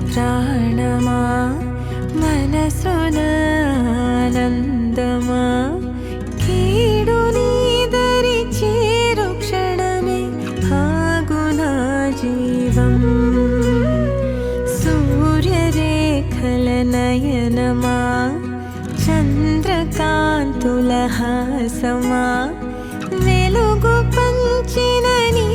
ప్రాణమా మనసున ఆనందమా కీడు నీదరి చేరు క్షణమే ఆగునా జీవం సూర్యరేఖల నయనమా చంద్రకాంతుల హాసమా వెలుగు పంచిన నీ